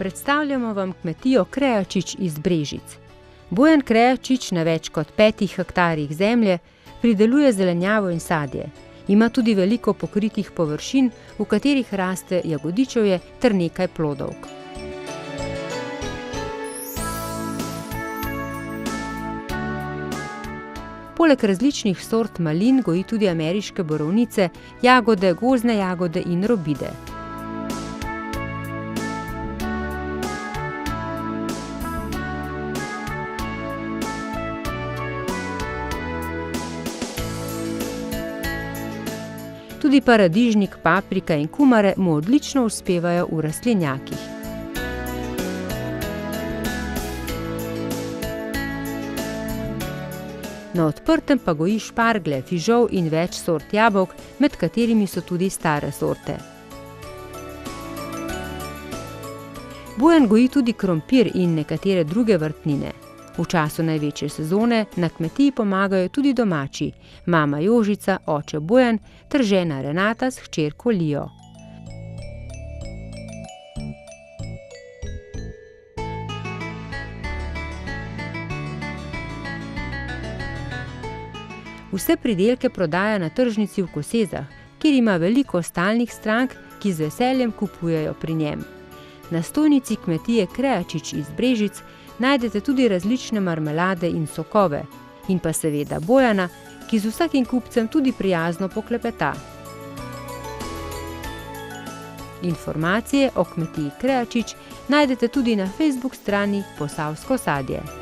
predstavljamo vam kmetijo Krejačič iz Brežic. Bojan Krejačič na več kot 5 hektarjih zemlje prideluje zelenjavo in sadje. Ima tudi veliko pokritih površin, v katerih raste jagodičevje ter nekaj plodovk. Poleg različnih sort malin goji tudi ameriške borovnice, jagode, gozdne jagode in robide. Tudi paradižnik, paprika in kumare mu odlično uspevajo v rastlinjakih. Na odprtem pa goji šparglje, fižol in več sort jabolk, med katerimi so tudi stare sorte. Bojan goji tudi krompir in nekatere druge vrtnine. V času največje sezone na kmetiji pomagajo tudi domači, mama Jožica, oče Bojan ter žena Renata s hčerko Lijo. Vse pridelke prodaja na tržnici v Kosezah, kjer ima veliko stalnih strank, ki z veseljem kupujejo pri njem. Na stojnici kmetije Krejačič iz Brežic najdete tudi različne marmelade in sokove, in pa seveda Bojana, ki z vsakim kupcem tudi prijazno poklepeta. Informacije o kmetiji Krejačič najdete tudi na Facebook strani Posavsko sadje.